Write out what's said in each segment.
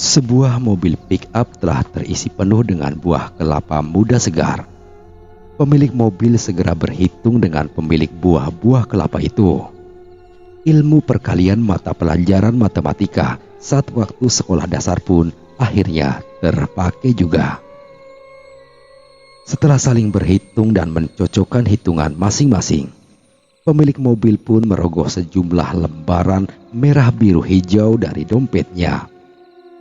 Sebuah mobil pick-up telah terisi penuh dengan buah kelapa muda segar. Pemilik mobil segera berhitung dengan pemilik buah-buah kelapa itu. Ilmu perkalian mata pelajaran matematika saat waktu sekolah dasar pun akhirnya terpakai juga. Setelah saling berhitung dan mencocokkan hitungan masing-masing, pemilik mobil pun merogoh sejumlah lembaran merah biru hijau dari dompetnya.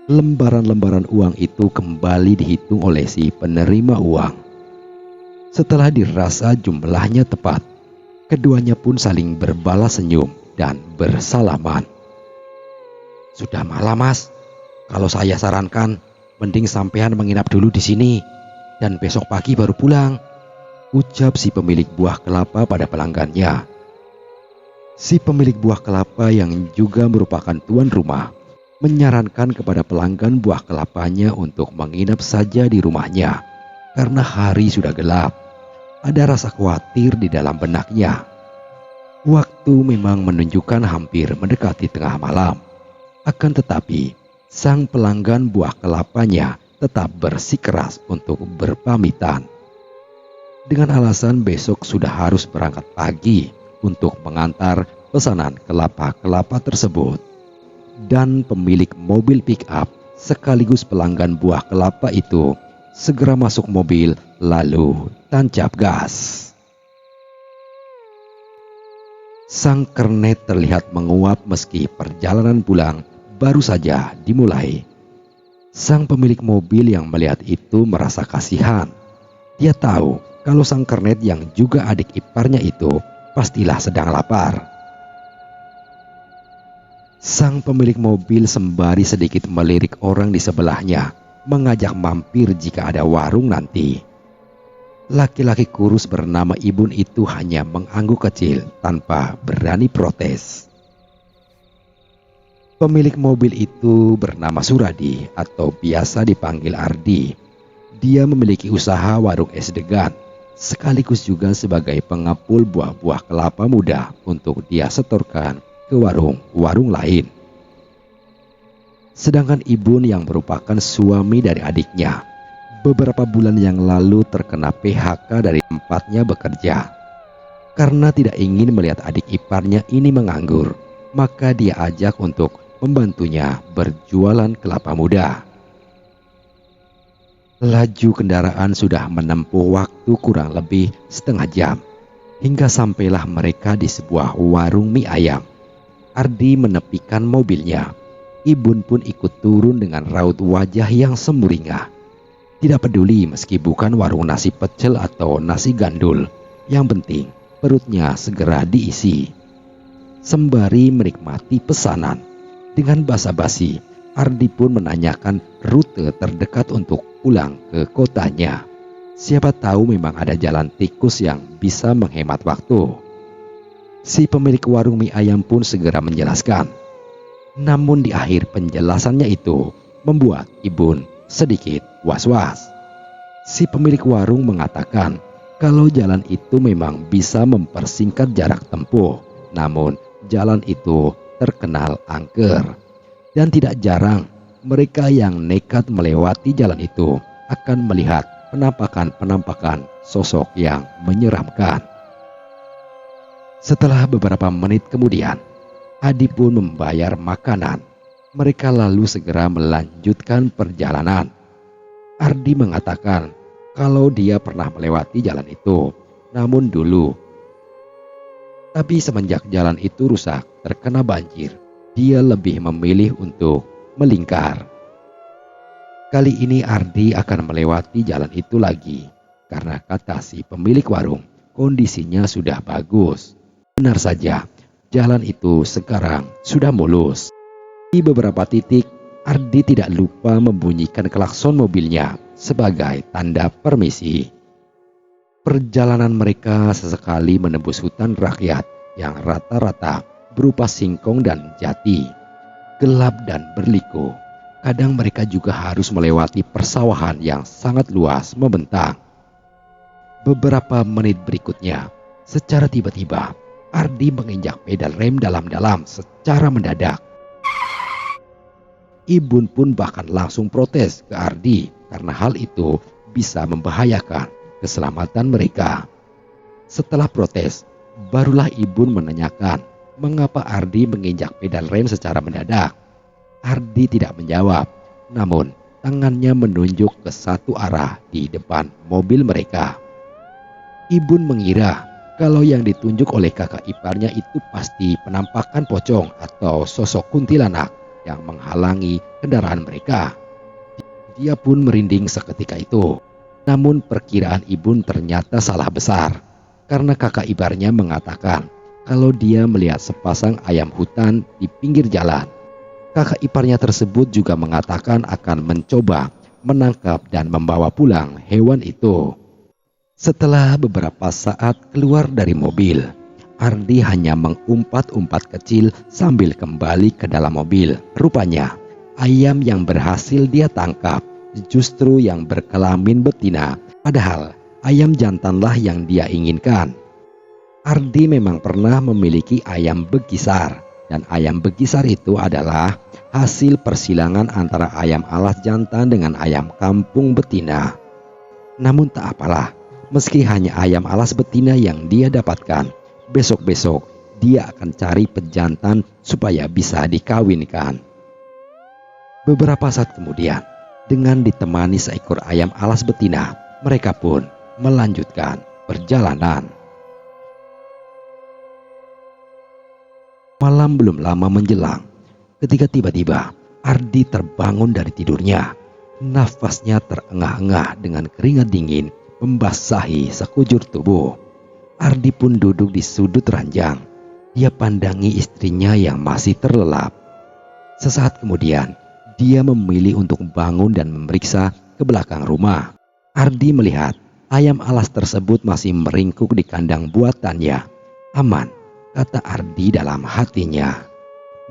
Lembaran-lembaran uang itu kembali dihitung oleh si penerima uang. Setelah dirasa jumlahnya tepat, keduanya pun saling berbalas senyum dan bersalaman. "Sudah malam, Mas. Kalau saya sarankan, mending sampean menginap dulu di sini dan besok pagi baru pulang," ucap si pemilik buah kelapa pada pelanggannya. Si pemilik buah kelapa yang juga merupakan tuan rumah menyarankan kepada pelanggan buah kelapanya untuk menginap saja di rumahnya karena hari sudah gelap. Ada rasa khawatir di dalam benaknya. Waktu memang menunjukkan hampir mendekati tengah malam. Akan tetapi, sang pelanggan buah kelapanya tetap bersikeras untuk berpamitan. Dengan alasan besok sudah harus berangkat pagi untuk mengantar pesanan kelapa-kelapa tersebut. Dan pemilik mobil pick-up sekaligus pelanggan buah kelapa itu segera masuk mobil lalu tancap gas. Sang kernet terlihat menguap meski perjalanan pulang baru saja dimulai. Sang pemilik mobil yang melihat itu merasa kasihan. Dia tahu kalau sang kernet yang juga adik iparnya itu pastilah sedang lapar. Sang pemilik mobil sembari sedikit melirik orang di sebelahnya, mengajak mampir jika ada warung nanti. Laki-laki kurus bernama Ibun itu hanya mengangguk kecil tanpa berani protes. Pemilik mobil itu bernama Suradi atau biasa dipanggil Ardi. Dia memiliki usaha warung es degan, sekaligus juga sebagai pengepul buah-buah kelapa muda untuk dia setorkan ke warung-warung lain. Sedangkan Ibun yang merupakan suami dari adiknya, beberapa bulan yang lalu terkena PHK dari tempatnya bekerja. Karena tidak ingin melihat adik iparnya ini menganggur, maka dia ajak untuk membantunya berjualan kelapa muda. Laju kendaraan sudah menempuh waktu kurang lebih setengah jam, hingga sampailah mereka di sebuah warung mie ayam. Ardi menepikan mobilnya. Ibun pun ikut turun dengan raut wajah yang sumringah. Tidak peduli meski bukan warung nasi pecel atau nasi gandul. Yang penting perutnya segera diisi. Sembari menikmati pesanan, dengan basa-basi Ardi pun menanyakan rute terdekat untuk pulang ke kotanya. Siapa tahu memang ada jalan tikus yang bisa menghemat waktu. Si pemilik warung mie ayam pun segera menjelaskan. Namun di akhir penjelasannya itu membuat Ibun sedikit was-was. Si pemilik warung mengatakan kalau jalan itu memang bisa mempersingkat jarak tempuh. Namun jalan itu terkenal angker. Dan tidak jarang mereka yang nekat melewati jalan itu akan melihat penampakan-penampakan sosok yang menyeramkan. Setelah beberapa menit kemudian, Adi pun membayar makanan. Mereka lalu segera melanjutkan perjalanan. Ardi mengatakan kalau dia pernah melewati jalan itu, namun dulu. Tapi semenjak jalan itu rusak, terkena banjir, dia lebih memilih untuk melingkar. Kali ini Ardi akan melewati jalan itu lagi, karena kata si pemilik warung, kondisinya sudah bagus. Benar saja, jalan itu sekarang sudah mulus. Di beberapa titik, Ardi tidak lupa membunyikan klakson mobilnya sebagai tanda permisi. Perjalanan mereka sesekali menembus hutan rakyat yang rata-rata berupa singkong dan jati. Gelap dan berliku. Kadang mereka juga harus melewati persawahan yang sangat luas membentang. Beberapa menit berikutnya, secara tiba-tiba, Ardi menginjak pedal rem dalam-dalam secara mendadak. Ibun pun bahkan langsung protes ke Ardi karena hal itu bisa membahayakan keselamatan mereka. Setelah protes, barulah Ibun menanyakan mengapa Ardi menginjak pedal rem secara mendadak. Ardi tidak menjawab, namun tangannya menunjuk ke satu arah di depan mobil mereka. Ibun mengira kalau yang ditunjuk oleh kakak iparnya itu pasti penampakan pocong atau sosok kuntilanak yang menghalangi kendaraan mereka. Dia pun merinding seketika itu. Namun perkiraan Ibun ternyata salah besar, karena kakak iparnya mengatakan kalau dia melihat sepasang ayam hutan di pinggir jalan. Kakak iparnya tersebut juga mengatakan akan mencoba menangkap dan membawa pulang hewan itu. Setelah beberapa saat keluar dari mobil, Ardi hanya mengumpat-umpat kecil sambil kembali ke dalam mobil. Rupanya, ayam yang berhasil dia tangkap justru yang berkelamin betina. Padahal, ayam jantanlah yang dia inginkan. Ardi memang pernah memiliki ayam bekisar. Dan ayam bekisar itu adalah hasil persilangan antara ayam alas jantan dengan ayam kampung betina. Namun tak apalah, meski hanya ayam alas betina yang dia dapatkan, besok-besok dia akan cari pejantan supaya bisa dikawinkan. Beberapa saat kemudian, dengan ditemani seekor ayam alas betina, mereka pun melanjutkan perjalanan. Malam belum lama menjelang, ketika tiba-tiba Ardi terbangun dari tidurnya. Nafasnya terengah-engah dengan keringat dingin membasahi sekujur tubuh. Ardi pun duduk di sudut ranjang. Dia pandangi istrinya yang masih terlelap. Sesaat kemudian, dia memilih untuk bangun dan memeriksa ke belakang rumah. Ardi melihat ayam alas tersebut masih meringkuk di kandang buatannya. Aman, kata Ardi dalam hatinya.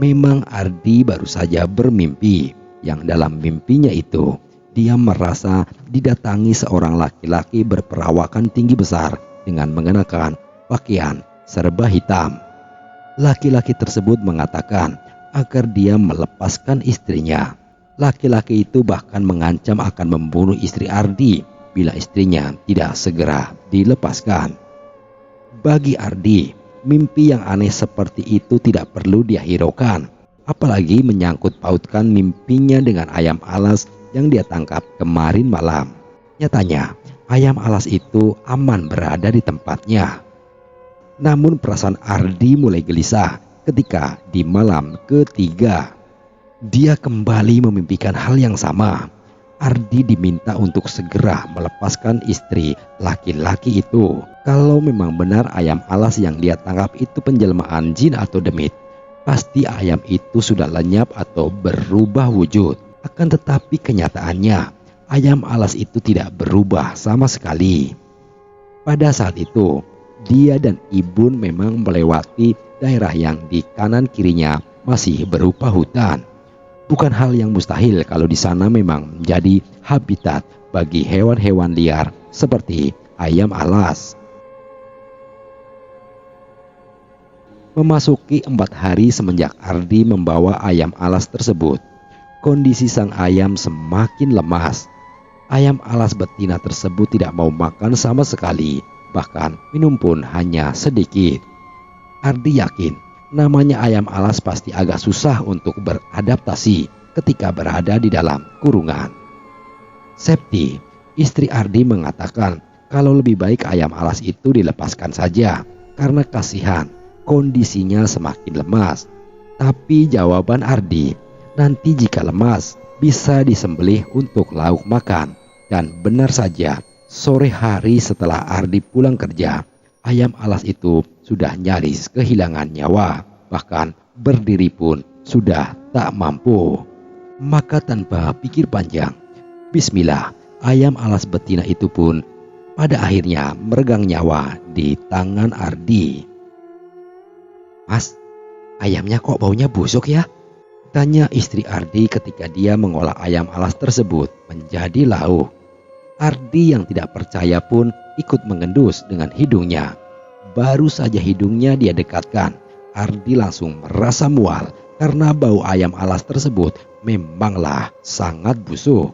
Memang Ardi baru saja bermimpi, yang dalam mimpinya itu dia merasa didatangi seorang laki-laki berperawakan tinggi besar dengan mengenakan pakaian serba hitam. Laki-laki tersebut mengatakan agar dia melepaskan istrinya. Laki-laki itu bahkan mengancam akan membunuh istri Ardi bila istrinya tidak segera dilepaskan. Bagi Ardi, mimpi yang aneh seperti itu tidak perlu dia hiraukan, apalagi menyangkut pautkan mimpinya dengan ayam alas yang dia tangkap kemarin malam. Nyatanya, ayam alas itu aman berada di tempatnya. Namun perasaan Ardi mulai gelisah ketika di malam ketiga dia kembali memimpikan hal yang sama. Ardi diminta untuk segera melepaskan istri laki-laki itu. Kalau memang benar ayam alas yang dia tangkap itu penjelmaan jin atau demit, pasti ayam itu sudah lenyap atau berubah wujud. Akan tetapi kenyataannya, ayam alas itu tidak berubah sama sekali. Pada saat itu, dia dan Ibun memang melewati daerah yang di kanan kirinya masih berupa hutan. Bukan hal yang mustahil kalau di sana memang menjadi habitat bagi hewan-hewan liar seperti ayam alas. Memasuki 4 hari semenjak Ardi membawa ayam alas tersebut, kondisi sang ayam semakin lemas. Ayam alas betina tersebut tidak mau makan sama sekali, bahkan minum pun hanya sedikit. Ardi yakin namanya ayam alas pasti agak susah untuk beradaptasi ketika berada di dalam kurungan. Septi, istri Ardi, mengatakan kalau lebih baik ayam alas itu dilepaskan saja karena kasihan kondisinya semakin lemas. Tapi jawaban Ardi, nanti jika lemas bisa disembelih untuk lauk makan. Dan benar saja, sore hari setelah Ardi pulang kerja, ayam alas itu sudah nyaris kehilangan nyawa, bahkan berdiri pun sudah tak mampu. Maka tanpa pikir panjang, bismillah, ayam alas betina itu pun pada akhirnya meregang nyawa di tangan Ardi. "Mas, ayamnya kok baunya busuk ya?" tanya istri Ardi ketika dia mengolah ayam alas tersebut menjadi lauk. Ardi yang tidak percaya pun ikut mengendus dengan hidungnya. Baru saja hidungnya dia dekatkan, Ardi langsung merasa mual karena bau ayam alas tersebut memanglah sangat busuk.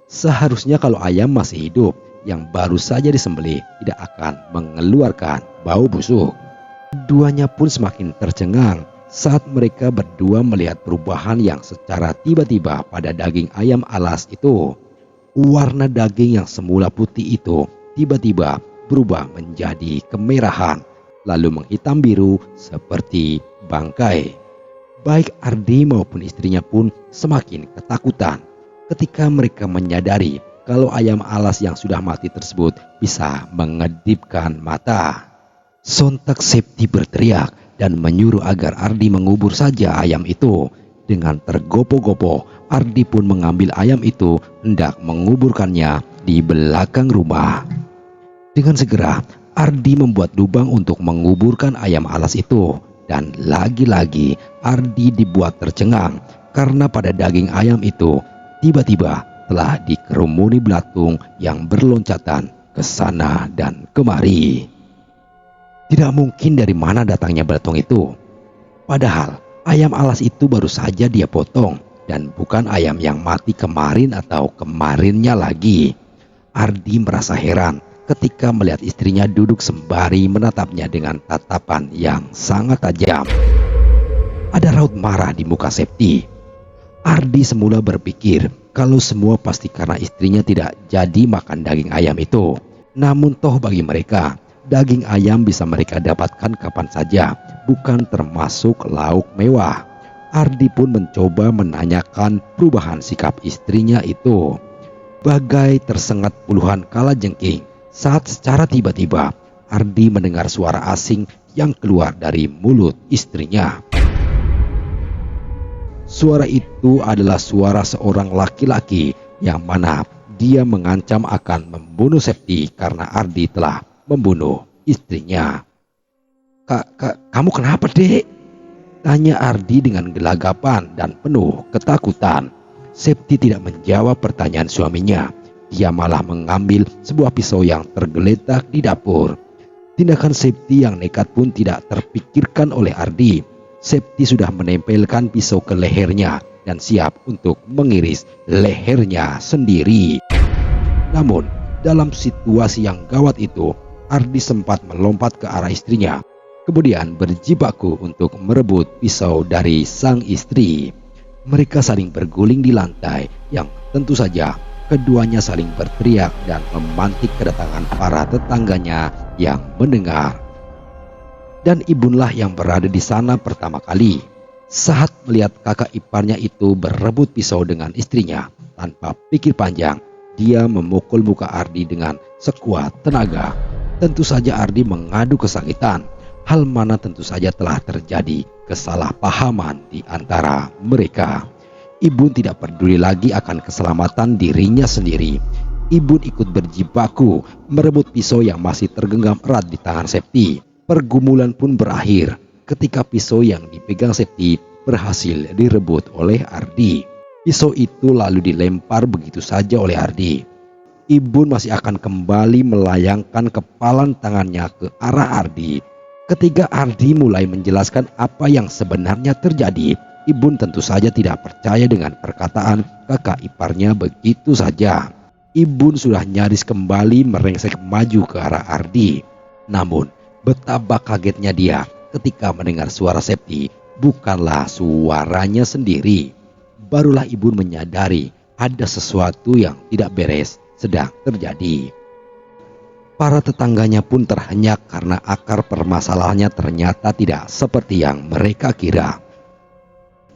Seharusnya kalau ayam masih hidup yang baru saja disembelih tidak akan mengeluarkan bau busuk. Keduanya pun semakin tercengang saat mereka berdua melihat perubahan yang secara tiba-tiba pada daging ayam alas itu. Warna daging yang semula putih itu tiba-tiba berubah menjadi kemerahan, lalu menghitam biru seperti bangkai. Baik Ardi maupun istrinya pun semakin ketakutan ketika mereka menyadari kalau ayam alas yang sudah mati tersebut bisa mengedipkan mata. Sontak Septi berteriak dan menyuruh agar Ardi mengubur saja ayam itu. Dengan tergopoh-gopoh, Ardi pun mengambil ayam itu hendak menguburkannya di belakang rumah. Dengan segera, Ardi membuat lubang untuk menguburkan ayam alas itu. Dan lagi-lagi Ardi dibuat tercengang karena pada daging ayam itu tiba-tiba telah dikerumuni belatung yang berloncatan ke sana dan kemari. Tidak mungkin dari mana datangnya belatung itu. Padahal ayam alas itu baru saja dia potong dan bukan ayam yang mati kemarin atau kemarinnya lagi. Ardi merasa heran ketika melihat istrinya duduk sembari menatapnya dengan tatapan yang sangat tajam. Ada raut marah di muka Septi. Ardi semula berpikir kalau semua pasti karena istrinya tidak jadi makan daging ayam itu. Namun toh bagi mereka, daging ayam bisa mereka dapatkan kapan saja, bukan termasuk lauk mewah. Ardi pun mencoba menanyakan perubahan sikap istrinya itu. Bagai tersengat puluhan kalajengking saat secara tiba-tiba Ardi mendengar suara asing yang keluar dari mulut istrinya. Suara itu adalah suara seorang laki-laki yang mana dia mengancam akan membunuh Septi karena Ardi telah membunuh istrinya. Kamu kenapa, Dek? Tanya Ardi dengan gelagapan dan penuh ketakutan. Septi tidak menjawab pertanyaan suaminya. Dia malah mengambil sebuah pisau yang tergeletak di dapur. Tindakan Septi yang nekat pun tidak terpikirkan oleh Ardi. Septi sudah menempelkan pisau ke lehernya dan siap untuk mengiris lehernya sendiri. Namun, dalam situasi yang gawat itu, Ardi sempat melompat ke arah istrinya, kemudian berjibaku untuk merebut pisau dari sang istri. Mereka saling berguling di lantai yang tentu saja keduanya saling berteriak dan memantik kedatangan para tetangganya yang mendengar. Dan Ibunlah yang berada di sana pertama kali. Saat melihat kakak iparnya itu berebut pisau dengan istrinya, tanpa pikir panjang, dia memukul muka Ardi dengan sekuat tenaga. Tentu saja Ardi mengadu kesakitan, hal mana tentu saja telah terjadi kesalahpahaman di antara mereka. Ibun tidak peduli lagi akan keselamatan dirinya sendiri. Ibun ikut berjibaku merebut pisau yang masih tergenggam erat di tangan Septi. Pergumulan pun berakhir ketika pisau yang dipegang Septi berhasil direbut oleh Ardi. Pisau itu lalu dilempar begitu saja oleh Ardi. Ibun masih akan kembali melayangkan kepalan tangannya ke arah Ardi. Ketika Ardi mulai menjelaskan apa yang sebenarnya terjadi, Ibun tentu saja tidak percaya dengan perkataan kakak iparnya begitu saja. Ibun sudah nyaris kembali merengsek maju ke arah Ardi. Namun, betapa kagetnya dia ketika mendengar suara Septi bukanlah suaranya sendiri. Barulah Ibun menyadari ada sesuatu yang tidak beres sedang terjadi. Para tetangganya pun terhenyak karena akar permasalahannya ternyata tidak seperti yang mereka kira.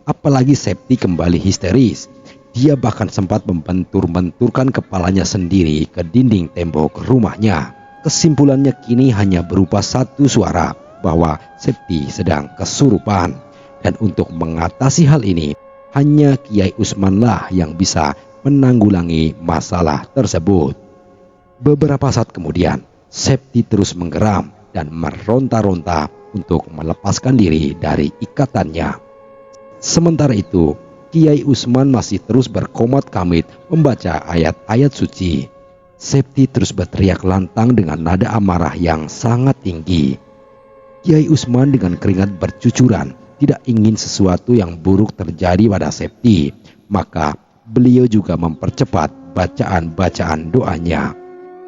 Apalagi Septi kembali histeris. Dia bahkan sempat membentur-benturkan kepalanya sendiri ke dinding tembok rumahnya. Kesimpulannya kini hanya berupa satu suara, bahwa Septi sedang kesurupan. Dan untuk mengatasi hal ini, hanya Kiai Usmanlah yang bisa menanggulangi masalah tersebut. Beberapa saat kemudian, Septi terus menggeram dan meronta-ronta untuk melepaskan diri dari ikatannya. Sementara itu, Kiai Usman masih terus berkomat kamit membaca ayat-ayat suci. Septi terus berteriak lantang dengan nada amarah yang sangat tinggi. Kiai Usman dengan keringat bercucuran tidak ingin sesuatu yang buruk terjadi pada Septi, maka beliau juga mempercepat bacaan-bacaan doanya.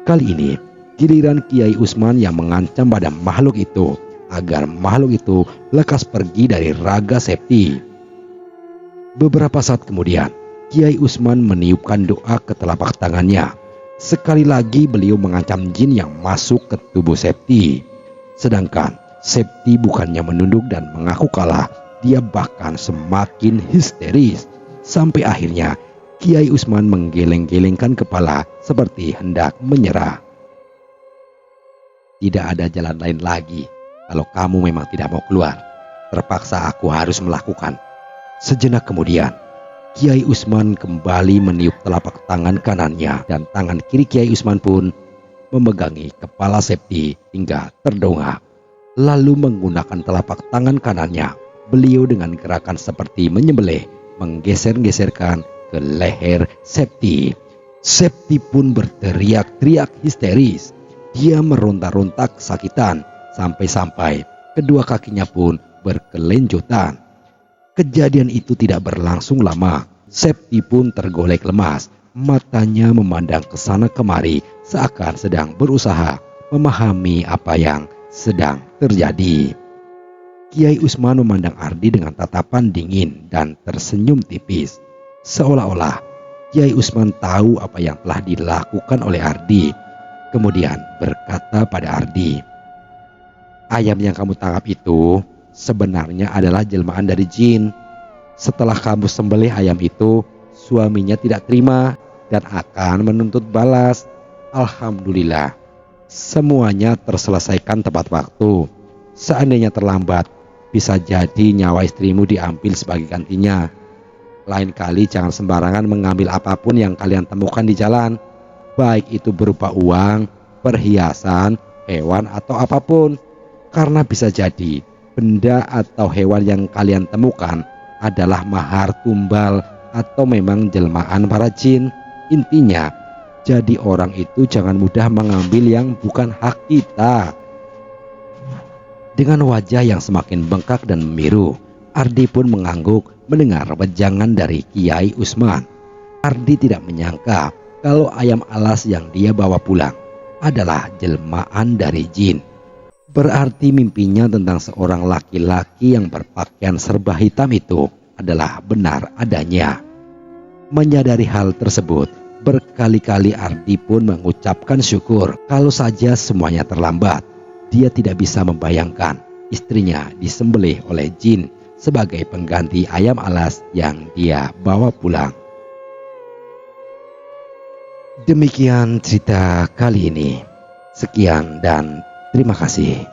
Kali ini giliran Kiai Usman yang mengancam pada makhluk itu agar makhluk itu lekas pergi dari raga Septi. Beberapa saat kemudian, Kiai Usman meniupkan doa ke telapak tangannya. Sekali lagi beliau mengancam jin yang masuk ke tubuh Septi. Sedangkan Septi bukannya menunduk dan mengaku kalah, dia bahkan semakin histeris. Sampai akhirnya Kiai Usman menggeleng-gelengkan kepala seperti hendak menyerah. Tidak ada jalan lain lagi. Kalau kamu memang tidak mau keluar, terpaksa aku harus melakukan. Sejenak kemudian, Kiai Usman kembali meniup telapak tangan kanannya dan tangan kiri Kiai Usman pun memegangi kepala Septi hingga terdongak. Lalu menggunakan telapak tangan kanannya, beliau dengan gerakan seperti menyembelih menggeser-geserkan ke leher Septi. Septi pun berteriak-teriak histeris. Dia meronta-ronta kesakitan sampai-sampai kedua kakinya pun berkelenjutan. Kejadian itu tidak berlangsung lama. Septi pun tergolek lemas. Matanya memandang ke sana kemari seakan sedang berusaha memahami apa yang sedang terjadi. Kiai Usman memandang Ardi dengan tatapan dingin dan tersenyum tipis. Seolah-olah Kiai Usman tahu apa yang telah dilakukan oleh Ardi. Kemudian berkata pada Ardi, "Ayam yang kamu tangkap itu sebenarnya adalah jelmaan dari jin. Setelah kamu sembelih ayam itu, suaminya tidak terima dan akan menuntut balas. Alhamdulillah, semuanya terselesaikan tepat waktu. Seandainya terlambat, bisa jadi nyawa istrimu diambil sebagai gantinya. Lain kali jangan sembarangan mengambil apapun yang kalian temukan di jalan, baik itu berupa uang, perhiasan, hewan atau apapun, karena bisa jadi benda atau hewan yang kalian temukan adalah mahar tumbal atau memang jelmaan para jin. Intinya, jadi orang itu jangan mudah mengambil yang bukan hak kita." Dengan wajah yang semakin bengkak dan memiru, Ardi pun mengangguk mendengar wejangan dari Kiai Usman. Ardi tidak menyangka kalau ayam alas yang dia bawa pulang adalah jelmaan dari jin. Berarti mimpinya tentang seorang laki-laki yang berpakaian serba hitam itu adalah benar adanya. Menyadari hal tersebut, berkali-kali Ardi pun mengucapkan syukur. Kalau saja semuanya terlambat, dia tidak bisa membayangkan istrinya disembelih oleh jin sebagai pengganti ayam alas yang dia bawa pulang. Demikian cerita kali ini. Sekian dan terima kasih.